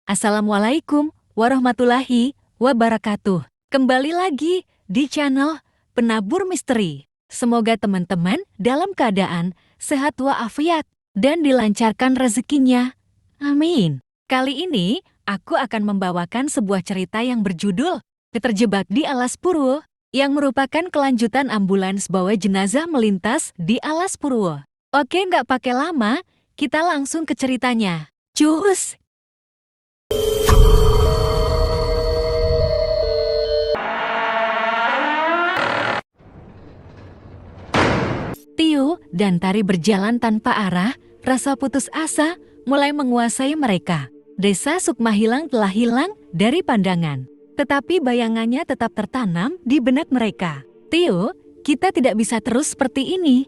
Assalamualaikum warahmatullahi wabarakatuh. Kembali lagi di channel Penabur Misteri. Semoga teman-teman dalam keadaan sehat walafiat dan dilancarkan rezekinya. Amin. Kali ini aku akan membawakan sebuah cerita yang berjudul Terjebak di Alas Purwo, yang merupakan kelanjutan ambulans bawa jenazah melintas di Alas Purwo. Oke, nggak pakai lama, kita langsung ke ceritanya. Cus! Tio dan Tari berjalan tanpa arah, rasa putus asa mulai menguasai mereka. Desa Sukmahilang telah hilang dari pandangan, tetapi bayangannya tetap tertanam di benak mereka. Tio, kita tidak bisa terus seperti ini.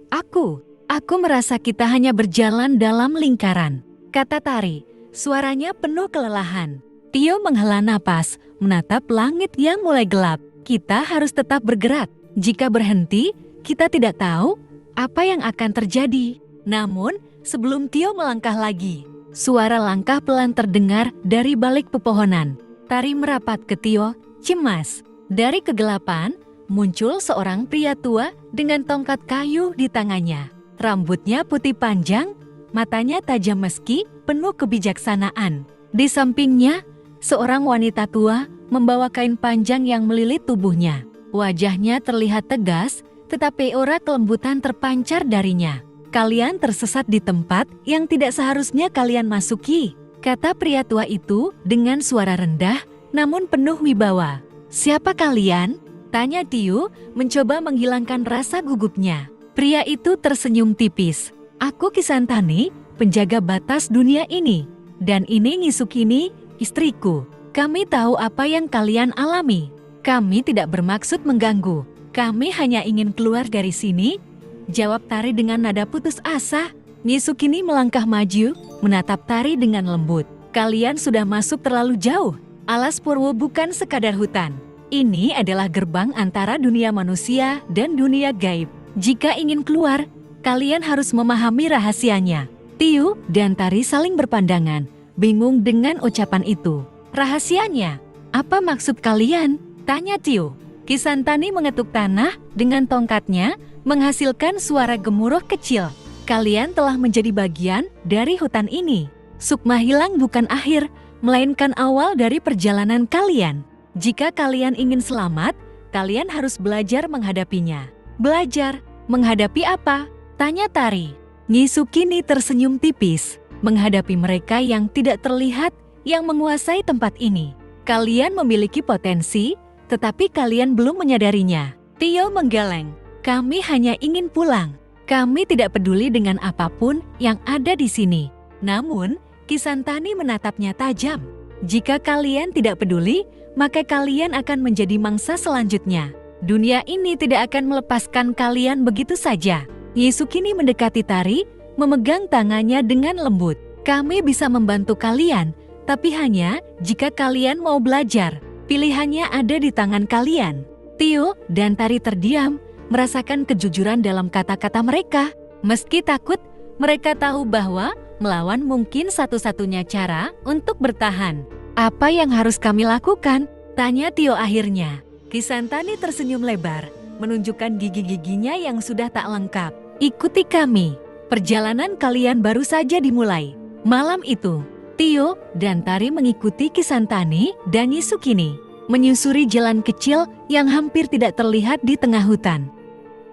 Aku merasa kita hanya berjalan dalam lingkaran, kata Tari. Suaranya penuh kelelahan. Tio menghela napas, menatap langit yang mulai gelap. Kita harus tetap bergerak. Jika berhenti, kita tidak tahu apa yang akan terjadi. Namun, sebelum Tio melangkah lagi, suara langkah pelan terdengar dari balik pepohonan. Tari merapat ke Tio, cemas. Dari kegelapan, muncul seorang pria tua dengan tongkat kayu di tangannya. Rambutnya putih panjang, matanya tajam meski penuh kebijaksanaan. Di sampingnya, seorang wanita tua membawa kain panjang yang melilit tubuhnya. Wajahnya terlihat tegas, tetapi aura kelembutan terpancar darinya. Kalian tersesat di tempat yang tidak seharusnya kalian masuki, kata pria tua itu dengan suara rendah namun penuh wibawa. Siapa kalian? Tanya Tio, mencoba menghilangkan rasa gugupnya. Pria itu tersenyum tipis. Aku Kisantani, penjaga batas dunia ini. Dan ini Ngisukini, istriku. Kami tahu apa yang kalian alami. Kami tidak bermaksud mengganggu. Kami hanya ingin keluar dari sini, jawab Tari dengan nada putus asa. Ngisukini melangkah maju, menatap Tari dengan lembut. Kalian sudah masuk terlalu jauh. Alas Purwo bukan sekadar hutan. Ini adalah gerbang antara dunia manusia dan dunia gaib. Jika ingin keluar, kalian harus memahami rahasianya. Tio dan Tari saling berpandangan, bingung dengan ucapan itu. Rahasianya? Apa maksud kalian? Tanya Tio. Kisantani mengetuk tanah dengan tongkatnya, menghasilkan suara gemuruh kecil. Kalian telah menjadi bagian dari hutan ini. Sukmahilang bukan akhir, melainkan awal dari perjalanan kalian. Jika kalian ingin selamat, kalian harus belajar menghadapinya. Belajar? Menghadapi apa? Tanya Tari. Ngisukini tersenyum tipis, menghadapi mereka yang tidak terlihat yang menguasai tempat ini. Kalian memiliki potensi, tetapi kalian belum menyadarinya. Tio menggeleng. Kami hanya ingin pulang. Kami tidak peduli dengan apapun yang ada di sini. Namun, Kisantani menatapnya tajam. Jika kalian tidak peduli, maka kalian akan menjadi mangsa selanjutnya. Dunia ini tidak akan melepaskan kalian begitu saja. Ngisukini mendekati Tari, memegang tangannya dengan lembut. Kami bisa membantu kalian, tapi hanya jika kalian mau belajar. Pilihannya ada di tangan kalian. Tio dan Tari terdiam, merasakan kejujuran dalam kata-kata mereka. Meski takut, mereka tahu bahwa melawan mungkin satu-satunya cara untuk bertahan. Apa yang harus kami lakukan? Tanya Tio akhirnya. Kisantani tersenyum lebar, menunjukkan gigi-giginya yang sudah tak lengkap. Ikuti kami. Perjalanan kalian baru saja dimulai. Malam itu, Tio dan Tari mengikuti Kisantani dan Ngisukini, menyusuri jalan kecil yang hampir tidak terlihat di tengah hutan.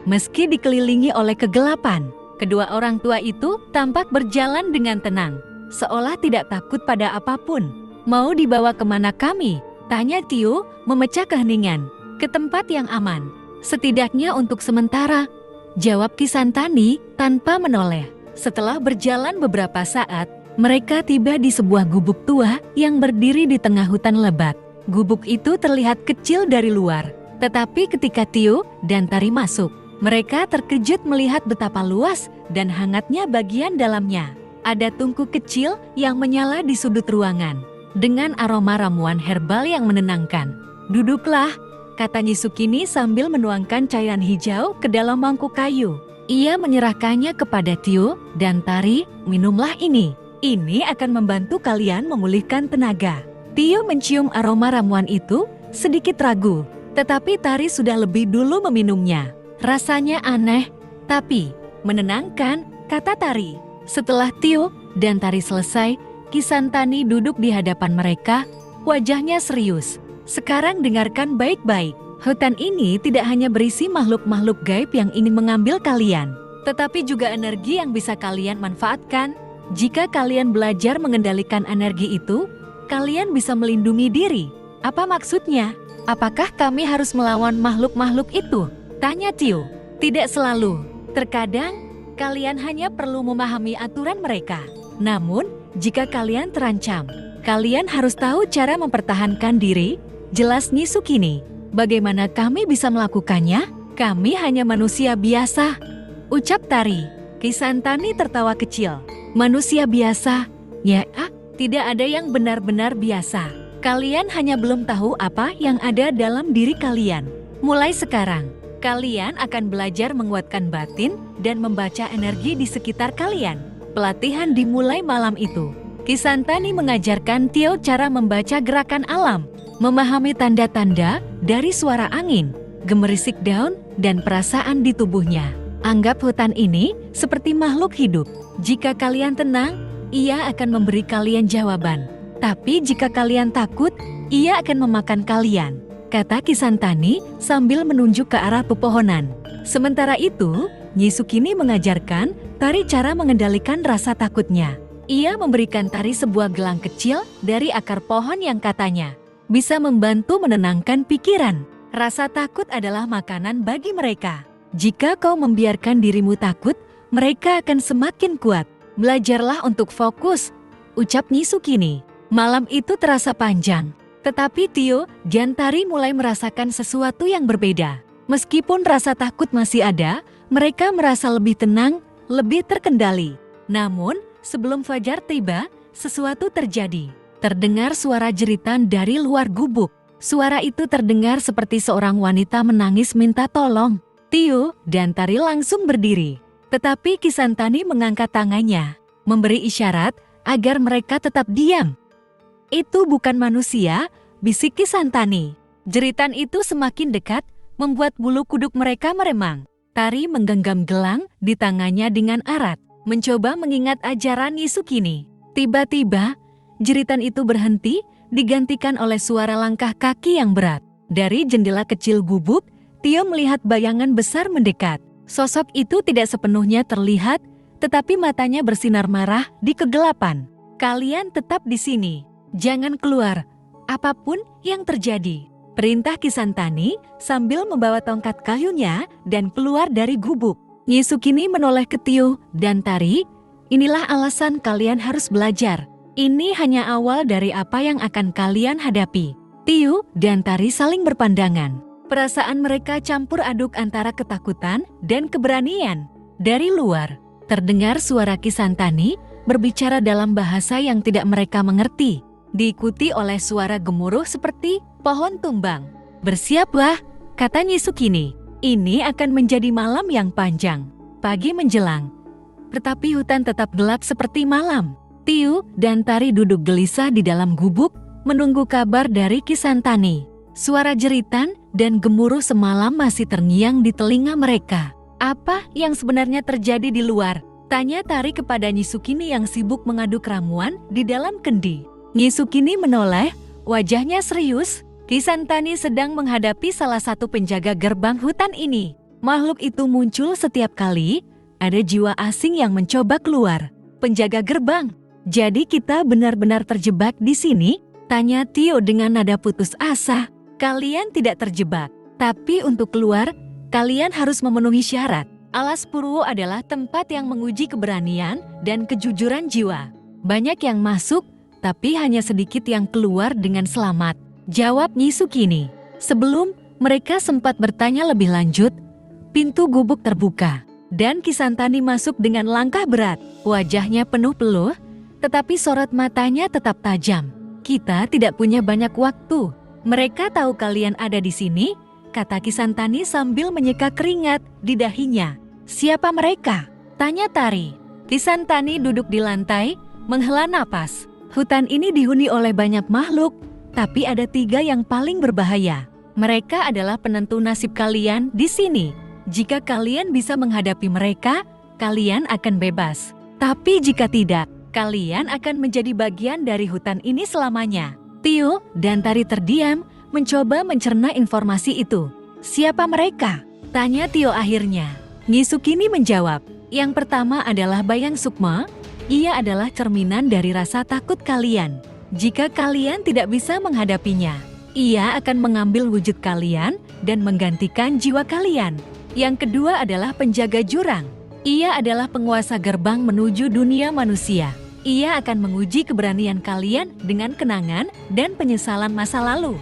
Meski dikelilingi oleh kegelapan, kedua orang tua itu tampak berjalan dengan tenang, seolah tidak takut pada apapun. Mau dibawa kemana kami? Tanya Tio, memecah keheningan. Ke tempat yang aman. Setidaknya untuk sementara, jawab Kisantani tanpa menoleh. Setelah berjalan beberapa saat, mereka tiba di sebuah gubuk tua yang berdiri di tengah hutan lebat. Gubuk itu terlihat kecil dari luar, tetapi ketika Tio dan Tari masuk, mereka terkejut melihat betapa luas dan hangatnya bagian dalamnya. Ada tungku kecil yang menyala di sudut ruangan, dengan aroma ramuan herbal yang menenangkan. Duduklah, kata Ngisukini sambil menuangkan cairan hijau ke dalam mangkuk kayu. Ia menyerahkannya kepada Tio dan Tari, minumlah ini. Ini akan membantu kalian memulihkan tenaga. Tio mencium aroma ramuan itu, sedikit ragu. Tetapi Tari sudah lebih dulu meminumnya. Rasanya aneh, tapi menenangkan, kata Tari. Setelah Tio dan Tari selesai, Kisantani duduk di hadapan mereka, wajahnya serius. Sekarang dengarkan baik-baik. Hutan ini tidak hanya berisi makhluk-makhluk gaib yang ingin mengambil kalian, tetapi juga energi yang bisa kalian manfaatkan. Jika kalian belajar mengendalikan energi itu, kalian bisa melindungi diri. Apa maksudnya? Apakah kami harus melawan makhluk-makhluk itu? Tanya Tio. Tidak selalu. Terkadang, kalian hanya perlu memahami aturan mereka. Namun, jika kalian terancam, kalian harus tahu cara mempertahankan diri. Jelas Nyi Sukini. Bagaimana kami bisa melakukannya? Kami hanya manusia biasa, ucap Tari. Kisantani tertawa kecil. Manusia biasa? Ya, tidak ada yang benar-benar biasa. Kalian hanya belum tahu apa yang ada dalam diri kalian. Mulai sekarang, kalian akan belajar menguatkan batin dan membaca energi di sekitar kalian. Pelatihan dimulai malam itu. Kisantani mengajarkan Tio cara membaca gerakan alam, memahami tanda-tanda dari suara angin, gemerisik daun, dan perasaan di tubuhnya. Anggap hutan ini seperti makhluk hidup. Jika kalian tenang, ia akan memberi kalian jawaban. Tapi jika kalian takut, ia akan memakan kalian, kata Kisantani sambil menunjuk ke arah pepohonan. Sementara itu, Nyi Sukini mengajarkan Tari cara mengendalikan rasa takutnya. Ia memberikan Tari sebuah gelang kecil dari akar pohon yang katanya bisa membantu menenangkan pikiran. Rasa takut adalah makanan bagi mereka. Jika kau membiarkan dirimu takut, mereka akan semakin kuat. Belajarlah untuk fokus, ucap Nyi Sukini. Malam itu terasa panjang, tetapi Tio dan Tari mulai merasakan sesuatu yang berbeda. Meskipun rasa takut masih ada, mereka merasa lebih tenang, lebih terkendali. Namun, sebelum fajar tiba, sesuatu terjadi. Terdengar suara jeritan dari luar gubuk. Suara itu terdengar seperti seorang wanita menangis minta tolong. Tio dan Tari langsung berdiri. Tetapi Kisantani mengangkat tangannya, memberi isyarat agar mereka tetap diam. Itu bukan manusia, bisik Kisantani. Jeritan itu semakin dekat, membuat bulu kuduk mereka meremang. Tari menggenggam gelang di tangannya dengan erat, mencoba mengingat ajaran Nyi Sukini. Tiba-tiba, jeritan itu berhenti, digantikan oleh suara langkah kaki yang berat. Dari jendela kecil gubuk, Tio melihat bayangan besar mendekat. Sosok itu tidak sepenuhnya terlihat, tetapi matanya bersinar marah di kegelapan. Kalian tetap di sini, jangan keluar, apapun yang terjadi, perintah Kisantani sambil membawa tongkat kayunya dan keluar dari gubuk. Nyi Sukini menoleh ke Tio dan Tari. Inilah alasan kalian harus belajar. Ini hanya awal dari apa yang akan kalian hadapi. Tio dan Tari saling berpandangan. Perasaan mereka campur aduk antara ketakutan dan keberanian. Dari luar, terdengar suara Kisantani berbicara dalam bahasa yang tidak mereka mengerti, diikuti oleh suara gemuruh seperti pohon tumbang. Bersiaplah, kata Nyi Sukini. Ini akan menjadi malam yang panjang. Pagi menjelang, tetapi hutan tetap gelap seperti malam. Tio dan Tari duduk gelisah di dalam gubuk, menunggu kabar dari Kisantani. Suara jeritan dan gemuruh semalam masih terngiang di telinga mereka. Apa yang sebenarnya terjadi di luar? Tanya Tari kepada Nyi Sukini yang sibuk mengaduk ramuan di dalam kendi. Nyi Sukini menoleh, wajahnya serius. Kisantani sedang menghadapi salah satu penjaga gerbang hutan ini. Makhluk itu muncul setiap kali ada jiwa asing yang mencoba keluar. Penjaga gerbang. Jadi kita benar-benar terjebak di sini? Tanya Tio dengan nada putus asa. Kalian tidak terjebak, tapi untuk keluar, kalian harus memenuhi syarat. Alas Purwo adalah tempat yang menguji keberanian dan kejujuran jiwa. Banyak yang masuk, tapi hanya sedikit yang keluar dengan selamat, jawab Nyi Sukini. Sebelum mereka sempat bertanya lebih lanjut, pintu gubuk terbuka, dan Kisantani masuk dengan langkah berat. Wajahnya penuh peluh, tetapi sorot matanya tetap tajam. Kita tidak punya banyak waktu. Mereka tahu kalian ada di sini, kata Kisantani sambil menyeka keringat di dahinya. Siapa mereka? Tanya Tari. Kisantani duduk di lantai, menghela napas. Hutan ini dihuni oleh banyak makhluk, tapi ada 3 yang paling berbahaya. Mereka adalah penentu nasib kalian di sini. Jika kalian bisa menghadapi mereka, kalian akan bebas. Tapi jika tidak, kalian akan menjadi bagian dari hutan ini selamanya. Tio dan Tari terdiam, mencoba mencerna informasi itu. Siapa mereka? Tanya Tio akhirnya. Nyi Sukini menjawab, yang pertama adalah Bayang Sukma. Ia adalah cerminan dari rasa takut kalian. Jika kalian tidak bisa menghadapinya, ia akan mengambil wujud kalian dan menggantikan jiwa kalian. Yang kedua adalah penjaga jurang. Ia adalah penguasa gerbang menuju dunia manusia. Ia akan menguji keberanian kalian dengan kenangan dan penyesalan masa lalu.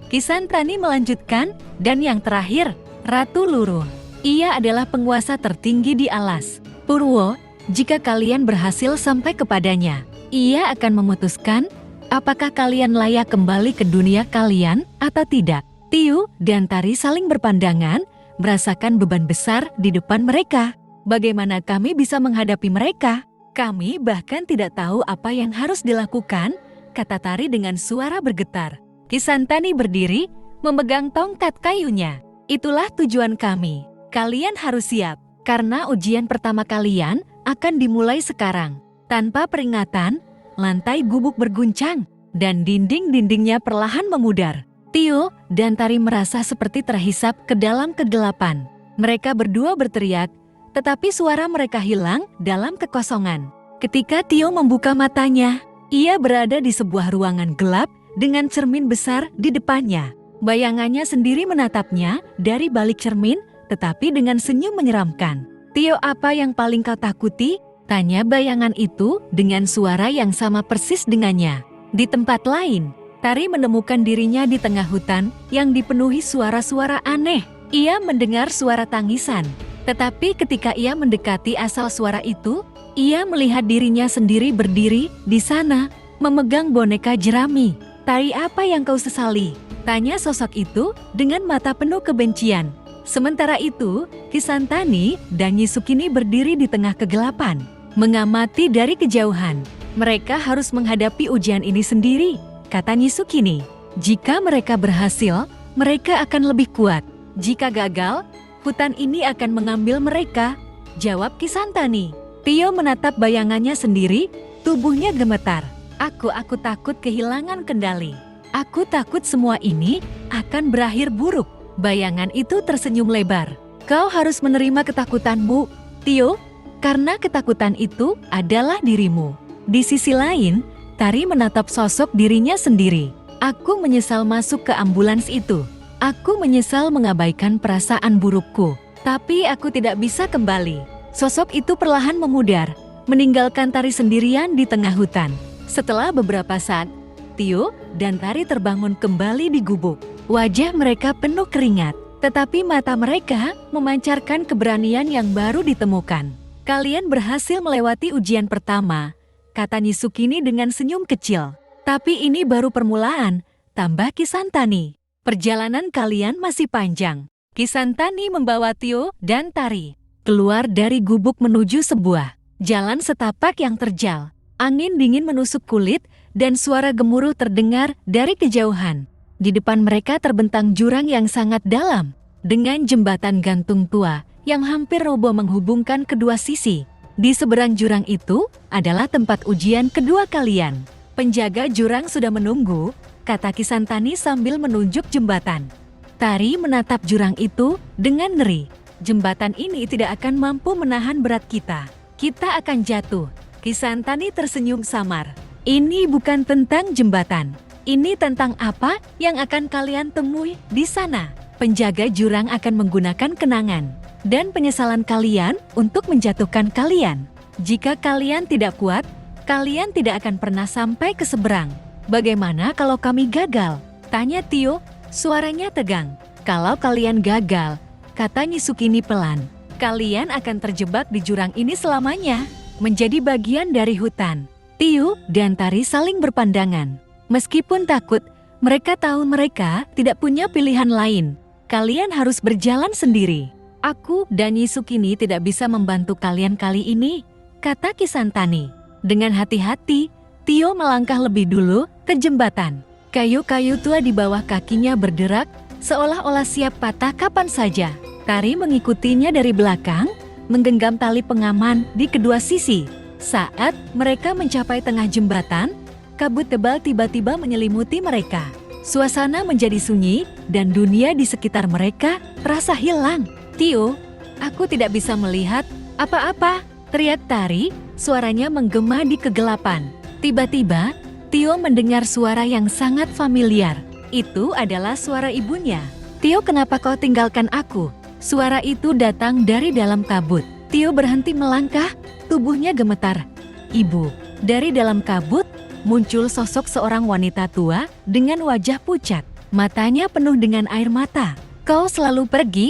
Kisantani melanjutkan, dan yang terakhir, Ratu Luruh. Ia adalah penguasa tertinggi di alas. Purwo, jika kalian berhasil sampai kepadanya, ia akan memutuskan apakah kalian layak kembali ke dunia kalian atau tidak. Tiu dan Tari saling berpandangan, merasakan beban besar di depan mereka. Bagaimana kami bisa menghadapi mereka? Kami bahkan tidak tahu apa yang harus dilakukan, kata Tari dengan suara bergetar. Kisantani berdiri, memegang tongkat kayunya. Itulah tujuan kami. Kalian harus siap, karena ujian pertama kalian akan dimulai sekarang. Tanpa peringatan, lantai gubuk berguncang, dan dinding-dindingnya perlahan memudar. Tio dan Tari merasa seperti terhisap ke dalam kegelapan. Mereka berdua berteriak, tetapi suara mereka hilang dalam kekosongan. Ketika Tio membuka matanya, ia berada di sebuah ruangan gelap dengan cermin besar di depannya. Bayangannya sendiri menatapnya dari balik cermin, tetapi dengan senyum menyeramkan. Tio, apa yang paling kau takuti? Tanya bayangan itu dengan suara yang sama persis dengannya. Di tempat lain, Tari menemukan dirinya di tengah hutan yang dipenuhi suara-suara aneh. Ia mendengar suara tangisan. Tetapi ketika ia mendekati asal suara itu, ia melihat dirinya sendiri berdiri di sana, memegang boneka jerami. Tari, apa yang kau sesali? Tanya sosok itu dengan mata penuh kebencian. Sementara itu, Kisantani dan Nyi Sukini berdiri di tengah kegelapan, mengamati dari kejauhan. Mereka harus menghadapi ujian ini sendiri, kata Nyi Sukini. Jika mereka berhasil, mereka akan lebih kuat. Jika gagal, hutan ini akan mengambil mereka, jawab Kisantani. Tio menatap bayangannya sendiri, tubuhnya gemetar. Aku takut kehilangan kendali. Aku takut semua ini akan berakhir buruk. Bayangan itu tersenyum lebar. Kau harus menerima ketakutanmu, Tio, karena ketakutan itu adalah dirimu. Di sisi lain, Tari menatap sosok dirinya sendiri. Aku menyesal masuk ke ambulans itu. Aku menyesal mengabaikan perasaan burukku. Tapi aku tidak bisa kembali. Sosok itu perlahan memudar, meninggalkan Tari sendirian di tengah hutan. Setelah beberapa saat, Tio dan Tari terbangun kembali di gubuk. Wajah mereka penuh keringat, tetapi mata mereka memancarkan keberanian yang baru ditemukan. Kalian berhasil melewati ujian pertama, kata Nyi Sukini dengan senyum kecil. Tapi ini baru permulaan, tambah Kisantani. Perjalanan kalian masih panjang. Kisantani membawa Tio dan Tari keluar dari gubuk menuju sebuah jalan setapak yang terjal. Angin dingin menusuk kulit dan suara gemuruh terdengar dari kejauhan. Di depan mereka terbentang jurang yang sangat dalam, dengan jembatan gantung tua yang hampir roboh menghubungkan kedua sisi. Di seberang jurang itu adalah tempat ujian kedua kalian. Penjaga jurang sudah menunggu, kata Kisantani sambil menunjuk jembatan. Tari menatap jurang itu dengan ngeri. Jembatan ini tidak akan mampu menahan berat kita. Kita akan jatuh. Kisantani tersenyum samar. Ini bukan tentang jembatan. Ini tentang apa yang akan kalian temui di sana. Penjaga jurang akan menggunakan kenangan dan penyesalan kalian untuk menjatuhkan kalian. Jika kalian tidak kuat, kalian tidak akan pernah sampai ke seberang. Bagaimana kalau kami gagal? Tanya Tio, suaranya tegang. Kalau kalian gagal, kata Nyi Sukini pelan, kalian akan terjebak di jurang ini selamanya, menjadi bagian dari hutan. Tio dan Tari saling berpandangan. Meskipun takut, mereka tahu mereka tidak punya pilihan lain. Kalian harus berjalan sendiri. Aku dan Nyi Sukini tidak bisa membantu kalian kali ini, kata Kisantani. Dengan hati-hati, Tio melangkah lebih dulu ke jembatan. Kayu-kayu tua di bawah kakinya berderak, seolah-olah siap patah kapan saja. Tari mengikutinya dari belakang, menggenggam tali pengaman di kedua sisi. Saat mereka mencapai tengah jembatan, kabut tebal tiba-tiba menyelimuti mereka. Suasana menjadi sunyi, dan dunia di sekitar mereka terasa hilang. Tio, aku tidak bisa melihat apa-apa, teriak Tari, suaranya menggema di kegelapan. Tiba-tiba, Tio mendengar suara yang sangat familiar. Itu adalah suara ibunya. Tio, kenapa kau tinggalkan aku? Suara itu datang dari dalam kabut. Tio berhenti melangkah, tubuhnya gemetar. Ibu, dari dalam kabut, muncul sosok seorang wanita tua dengan wajah pucat. Matanya penuh dengan air mata. Kau selalu pergi?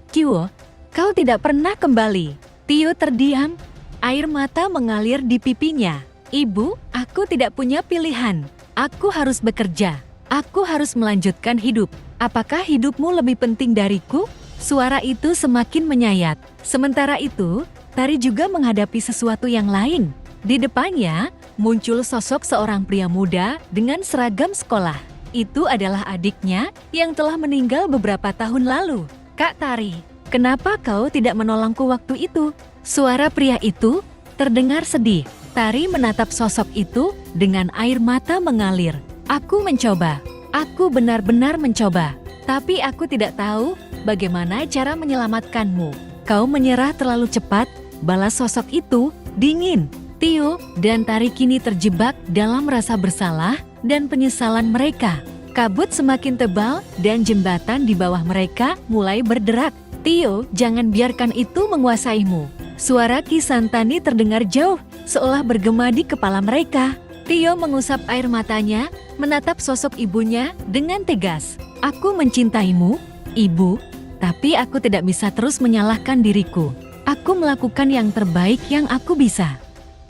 Tio, kau tidak pernah kembali. Tio terdiam, air mata mengalir di pipinya. Ibu, aku tidak punya pilihan. Aku harus bekerja. Aku harus melanjutkan hidup. Apakah hidupmu lebih penting dariku? Suara itu semakin menyayat. Sementara itu, Tari juga menghadapi sesuatu yang lain. Di depannya, muncul sosok seorang pria muda dengan seragam sekolah. Itu adalah adiknya yang telah meninggal beberapa tahun lalu. Kak Tari, kenapa kau tidak menolongku waktu itu? Suara pria itu terdengar sedih. Tari menatap sosok itu dengan air mata mengalir. Aku mencoba. Aku benar-benar mencoba. Tapi aku tidak tahu bagaimana cara menyelamatkanmu. Kau menyerah terlalu cepat, balas sosok itu, dingin. Tio dan Tari kini terjebak dalam rasa bersalah dan penyesalan mereka. Kabut semakin tebal dan jembatan di bawah mereka mulai berderak. Tio, jangan biarkan itu menguasaimu. Suara Ki Santani terdengar jauh, seolah bergema di kepala mereka. Tio mengusap air matanya, menatap sosok ibunya dengan tegas. Aku mencintaimu, ibu, tapi aku tidak bisa terus menyalahkan diriku. Aku melakukan yang terbaik yang aku bisa.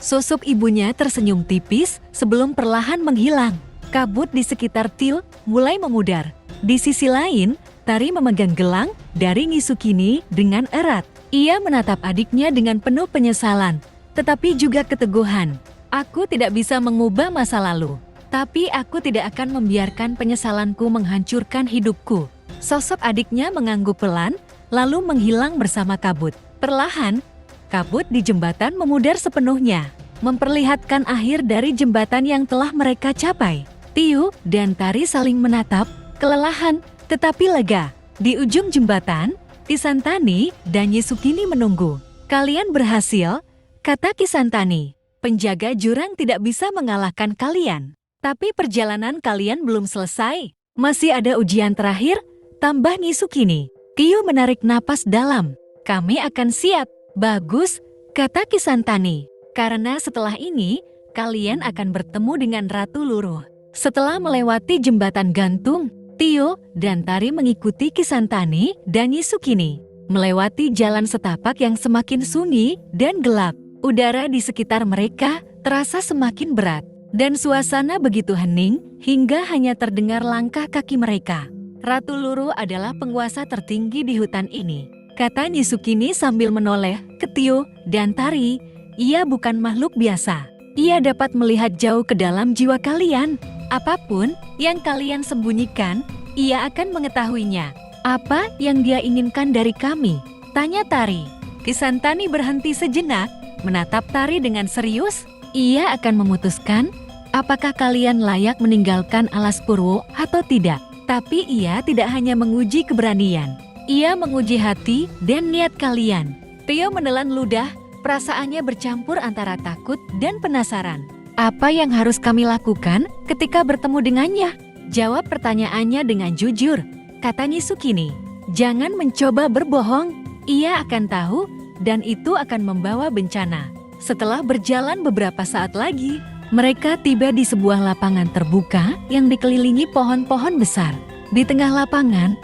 Sosok ibunya tersenyum tipis sebelum perlahan menghilang. Kabut di sekitar Tio mulai memudar. Di sisi lain, Tari memegang gelang dari Nisukini dengan erat. Ia menatap adiknya dengan penuh penyesalan, tetapi juga keteguhan. Aku tidak bisa mengubah masa lalu, tapi aku tidak akan membiarkan penyesalanku menghancurkan hidupku. Sosok adiknya mengangguk pelan, lalu menghilang bersama kabut. Perlahan, kabut di jembatan memudar sepenuhnya, memperlihatkan akhir dari jembatan yang telah mereka capai. Tio dan Tari saling menatap, kelelahan, tetapi lega. Di ujung jembatan, Ki Santani dan Nisukini menunggu. Kalian berhasil, kata Ki Santani. Penjaga jurang tidak bisa mengalahkan kalian. Tapi perjalanan kalian belum selesai. Masih ada ujian terakhir, tambah Nisukini. Tio menarik napas dalam. Kami akan siap. Bagus, kata Ki Santani. Karena setelah ini, kalian akan bertemu dengan Ratu Luruh. Setelah melewati jembatan gantung, Tio dan Tari mengikuti Ki Santani dan Nisukini. Melewati jalan setapak yang semakin sunyi dan gelap. Udara di sekitar mereka terasa semakin berat. Dan suasana begitu hening hingga hanya terdengar langkah kaki mereka. Ratu Luruh adalah penguasa tertinggi di hutan ini, kata Nisukini sambil menoleh ke Tio dan Tari. Ia bukan makhluk biasa. Ia dapat melihat jauh ke dalam jiwa kalian. Apapun yang kalian sembunyikan, ia akan mengetahuinya. Apa yang dia inginkan dari kami? Tanya Tari. Ki Santani berhenti sejenak, menatap Tari dengan serius. Ia akan memutuskan apakah kalian layak meninggalkan Alas Purwo atau tidak. Tapi ia tidak hanya menguji keberanian. Ia menguji hati dan niat kalian. Tio menelan ludah, perasaannya bercampur antara takut dan penasaran. Apa yang harus kami lakukan ketika bertemu dengannya? Jawab pertanyaannya dengan jujur, kata Nisukini. Jangan mencoba berbohong, ia akan tahu dan itu akan membawa bencana. Setelah berjalan beberapa saat lagi, mereka tiba di sebuah lapangan terbuka yang dikelilingi pohon-pohon besar. Di tengah lapangan,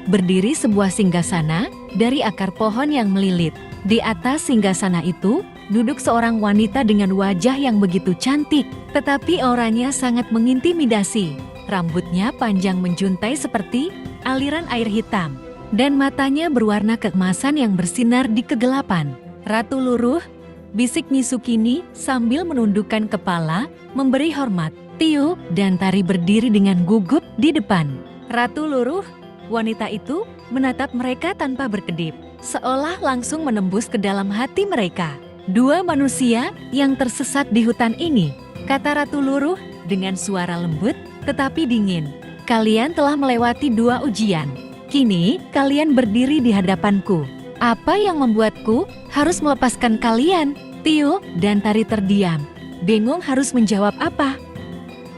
berdiri sebuah singgasana dari akar pohon yang melilit. Di atas singgasana itu, duduk seorang wanita dengan wajah yang begitu cantik, tetapi auranya sangat mengintimidasi. Rambutnya panjang menjuntai seperti aliran air hitam, dan matanya berwarna keemasan yang bersinar di kegelapan. Ratu Luruh, bisik Nisukini sambil menundukkan kepala, memberi hormat. Tio dan Tari berdiri dengan gugup di depan. Ratu Luruh, wanita itu menatap mereka tanpa berkedip, seolah langsung menembus ke dalam hati mereka. Dua manusia yang tersesat di hutan ini, kata Ratu Luruh dengan suara lembut tetapi dingin. Kalian telah melewati 2 ujian. Kini kalian berdiri di hadapanku. Apa yang membuatku harus melepaskan kalian? Tio dan Tari terdiam, bingung harus menjawab apa.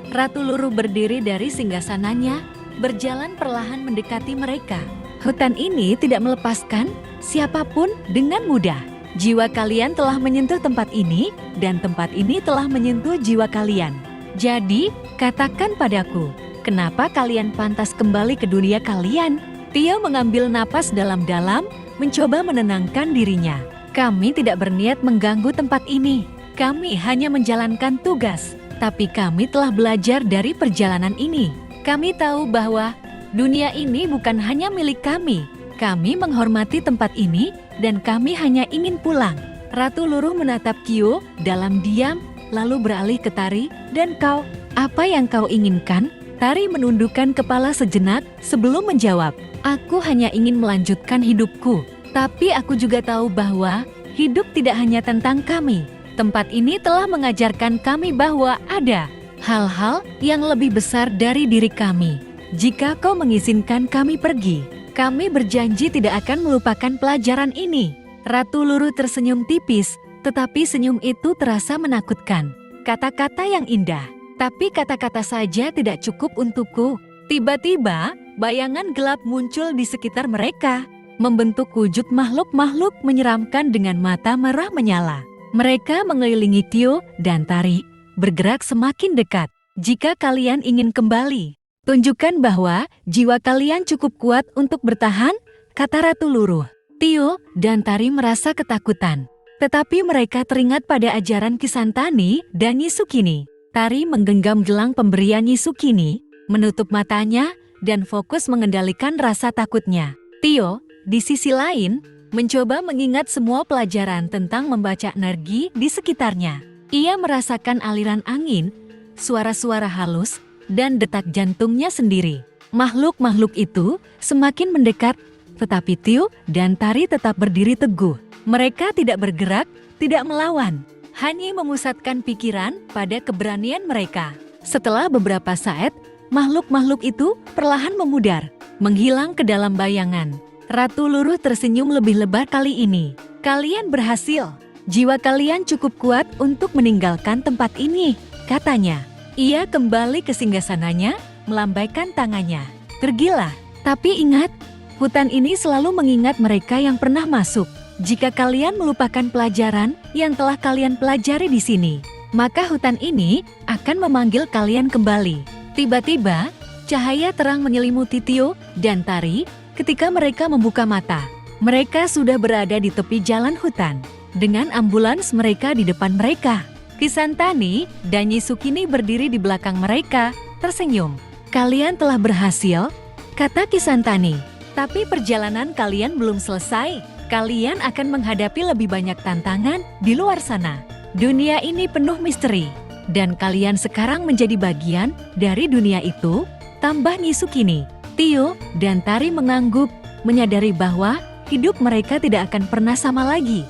Ratu Luruh berdiri dari singgasananya, berjalan perlahan mendekati mereka. Hutan ini tidak melepaskan siapapun dengan mudah. Jiwa kalian telah menyentuh tempat ini, dan tempat ini telah menyentuh jiwa kalian. Jadi, katakan padaku, kenapa kalian pantas kembali ke dunia kalian? Tio mengambil napas dalam-dalam, mencoba menenangkan dirinya. Kami tidak berniat mengganggu tempat ini. Kami hanya menjalankan tugas. Tapi kami telah belajar dari perjalanan ini. Kami tahu bahwa dunia ini bukan hanya milik kami. Kami menghormati tempat ini dan kami hanya ingin pulang. Ratu Luruh menatap Kyo dalam diam, lalu beralih ke Tari. Dan kau, apa yang kau inginkan? Tari menundukkan kepala sejenak sebelum menjawab. Aku hanya ingin melanjutkan hidupku. Tapi aku juga tahu bahwa hidup tidak hanya tentang kami. Tempat ini telah mengajarkan kami bahwa ada hal-hal yang lebih besar dari diri kami. Jika kau mengizinkan kami pergi, kami berjanji tidak akan melupakan pelajaran ini. Ratu Luruh tersenyum tipis, tetapi senyum itu terasa menakutkan. Kata-kata yang indah, tapi kata-kata saja tidak cukup untukku. Tiba-tiba, bayangan gelap muncul di sekitar mereka, membentuk wujud makhluk-makhluk menyeramkan dengan mata merah menyala. Mereka mengelilingi Tio dan Tari, bergerak semakin dekat. Jika kalian ingin kembali, tunjukkan bahwa jiwa kalian cukup kuat untuk bertahan, kata Ratu Luruh. Tio dan Tari merasa ketakutan, tetapi mereka teringat pada ajaran Kisantani dan Nyisukini. Tari menggenggam gelang pemberian Nyisukini, menutup matanya, dan fokus mengendalikan rasa takutnya. Tio, di sisi lain, mencoba mengingat semua pelajaran tentang membaca energi di sekitarnya. Ia merasakan aliran angin, suara-suara halus, dan detak jantungnya sendiri. Makhluk-makhluk itu semakin mendekat, tetapi Tio dan Tari tetap berdiri teguh. Mereka tidak bergerak, tidak melawan, hanya memusatkan pikiran pada keberanian mereka. Setelah beberapa saat, makhluk-makhluk itu perlahan memudar, menghilang ke dalam bayangan. Ratu Luruh tersenyum lebih lebar kali ini. Kalian berhasil. Jiwa kalian cukup kuat untuk meninggalkan tempat ini, katanya. Ia kembali ke singgasananya, melambaikan tangannya. Pergilah. Tapi ingat, hutan ini selalu mengingat mereka yang pernah masuk. Jika kalian melupakan pelajaran yang telah kalian pelajari di sini, maka hutan ini akan memanggil kalian kembali. Tiba-tiba, cahaya terang menyelimuti Tio dan Tari. Ketika mereka membuka mata, mereka sudah berada di tepi jalan hutan. Dengan ambulans mereka di depan mereka. Kisantani dan Nyisukini berdiri di belakang mereka, tersenyum. Kalian telah berhasil, kata Kisantani. Tapi perjalanan kalian belum selesai. Kalian akan menghadapi lebih banyak tantangan di luar sana. Dunia ini penuh misteri. Dan kalian sekarang menjadi bagian dari dunia itu, tambah Nyisukini. Tio dan Tari mengangguk, menyadari bahwa hidup mereka tidak akan pernah sama lagi.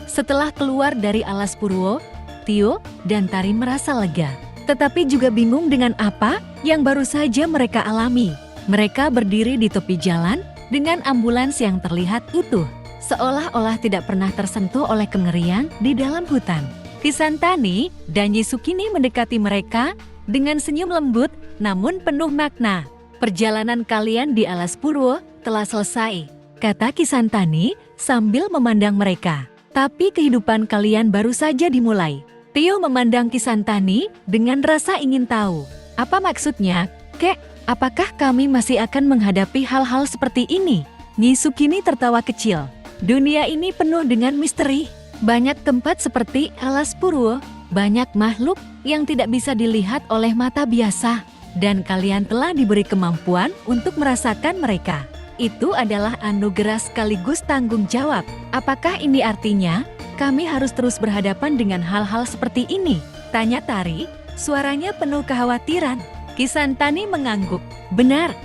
Setelah keluar dari alas Purwo, Tio dan Tari merasa lega, tetapi juga bingung dengan apa yang baru saja mereka alami. Mereka berdiri di tepi jalan dengan ambulans yang terlihat utuh, seolah-olah tidak pernah tersentuh oleh kengerian di dalam hutan. Kisantani dan Nyisukini mendekati mereka dengan senyum lembut namun penuh makna. Perjalanan kalian di alas Purwo telah selesai, kata Kisantani sambil memandang mereka. Tapi kehidupan kalian baru saja dimulai. Tio memandang Kisantani dengan rasa ingin tahu. Apa maksudnya, Kek? Apakah kami masih akan menghadapi hal-hal seperti ini? Nyisukini tertawa kecil. Dunia ini penuh dengan misteri. Banyak tempat seperti alas Purwo, banyak makhluk yang tidak bisa dilihat oleh mata biasa. Dan kalian telah diberi kemampuan untuk merasakan mereka. Itu adalah anugerah sekaligus tanggung jawab. Apakah ini artinya kami harus terus berhadapan dengan hal-hal seperti ini? Tanya Tari, suaranya penuh kekhawatiran. Kisantani mengangguk. Benar,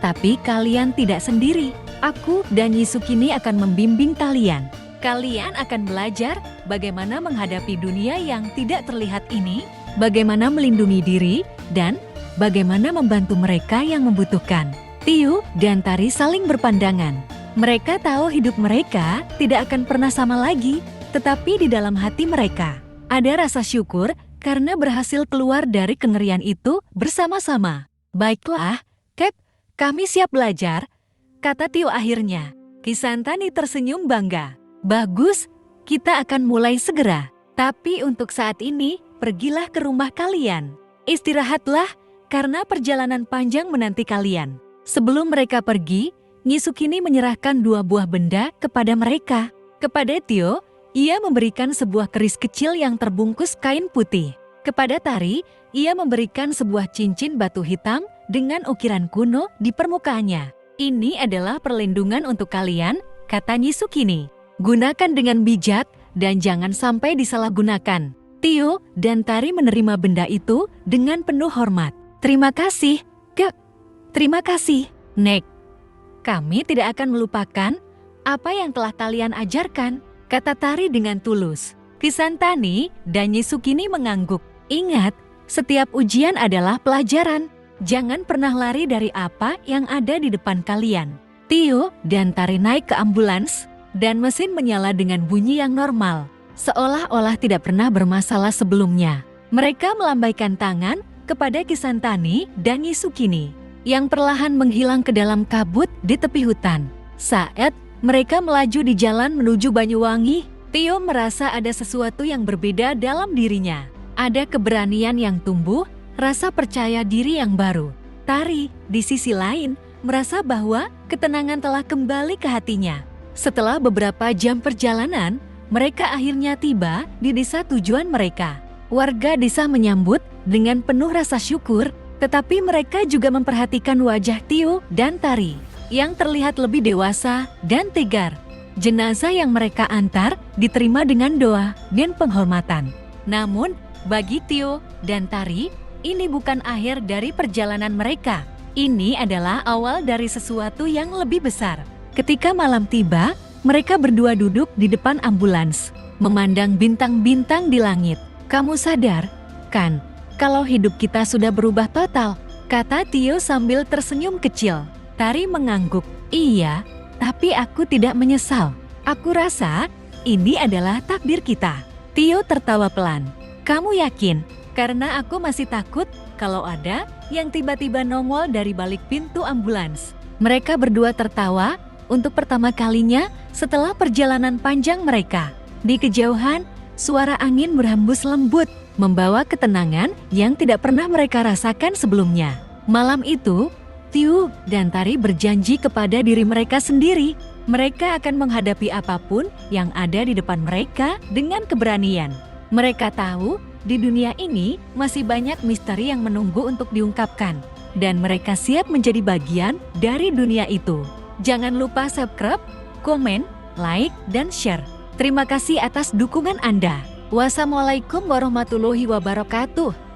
tapi kalian tidak sendiri. Aku dan Yisukini akan membimbing kalian. Kalian akan belajar bagaimana menghadapi dunia yang tidak terlihat ini, bagaimana melindungi diri, dan bagaimana membantu mereka yang membutuhkan. Tiu dan Tari saling berpandangan. Mereka tahu hidup mereka tidak akan pernah sama lagi, tetapi di dalam hati mereka ada rasa syukur karena berhasil keluar dari kengerian itu bersama-sama. Baiklah, Cap, kami siap belajar, kata Tiu akhirnya. Kisantani tersenyum bangga. Bagus, kita akan mulai segera. Tapi untuk saat ini, pergilah ke rumah kalian. Istirahatlah, karena perjalanan panjang menanti kalian. Sebelum mereka pergi, Yisukini menyerahkan 2 buah benda kepada mereka. Kepada Tio, ia memberikan sebuah keris kecil yang terbungkus kain putih. Kepada Tari, ia memberikan sebuah cincin batu hitam dengan ukiran kuno di permukaannya. Ini adalah perlindungan untuk kalian, kata Yisukini. Gunakan dengan bijak dan jangan sampai disalahgunakan. Tio dan Tari menerima benda itu dengan penuh hormat. Terima kasih, Kak. Terima kasih, Nek. Kami tidak akan melupakan apa yang telah kalian ajarkan, kata Tari dengan tulus. Kisantani dan Yisukini mengangguk. Ingat, setiap ujian adalah pelajaran. Jangan pernah lari dari apa yang ada di depan kalian. Tio dan Tari naik ke ambulans, dan mesin menyala dengan bunyi yang normal, seolah-olah tidak pernah bermasalah sebelumnya. Mereka melambaikan tangan kepada Kisantani dan Yisukini, yang perlahan menghilang ke dalam kabut di tepi hutan. Saat mereka melaju di jalan menuju Banyuwangi, Tio merasa ada sesuatu yang berbeda dalam dirinya. Ada keberanian yang tumbuh, rasa percaya diri yang baru. Tari, di sisi lain, merasa bahwa ketenangan telah kembali ke hatinya. Setelah beberapa jam perjalanan, mereka akhirnya tiba di desa tujuan mereka. Warga desa menyambut dengan penuh rasa syukur, tetapi mereka juga memperhatikan wajah Tio dan Tari yang terlihat lebih dewasa dan tegar. Jenazah yang mereka antar diterima dengan doa dan penghormatan. Namun, bagi Tio dan Tari, ini bukan akhir dari perjalanan mereka. Ini adalah awal dari sesuatu yang lebih besar. Ketika malam tiba, mereka berdua duduk di depan ambulans, memandang bintang-bintang di langit. Kamu sadar, kan, kalau hidup kita sudah berubah total, kata Tio sambil tersenyum kecil. Tari mengangguk. Iya, tapi aku tidak menyesal. Aku rasa ini adalah takdir kita. Tio tertawa pelan. Kamu yakin? Karena aku masih takut kalau ada yang tiba-tiba nongol dari balik pintu ambulans. Mereka berdua tertawa untuk pertama kalinya setelah perjalanan panjang mereka. Di kejauhan, suara angin berhembus lembut, membawa ketenangan yang tidak pernah mereka rasakan sebelumnya. Malam itu, Tiu dan Tari berjanji kepada diri mereka sendiri. Mereka akan menghadapi apapun yang ada di depan mereka dengan keberanian. Mereka tahu di dunia ini masih banyak misteri yang menunggu untuk diungkapkan, dan mereka siap menjadi bagian dari dunia itu. Jangan lupa subscribe, komen, like, dan share. Terima kasih atas dukungan Anda. Wassalamualaikum warahmatullahi wabarakatuh.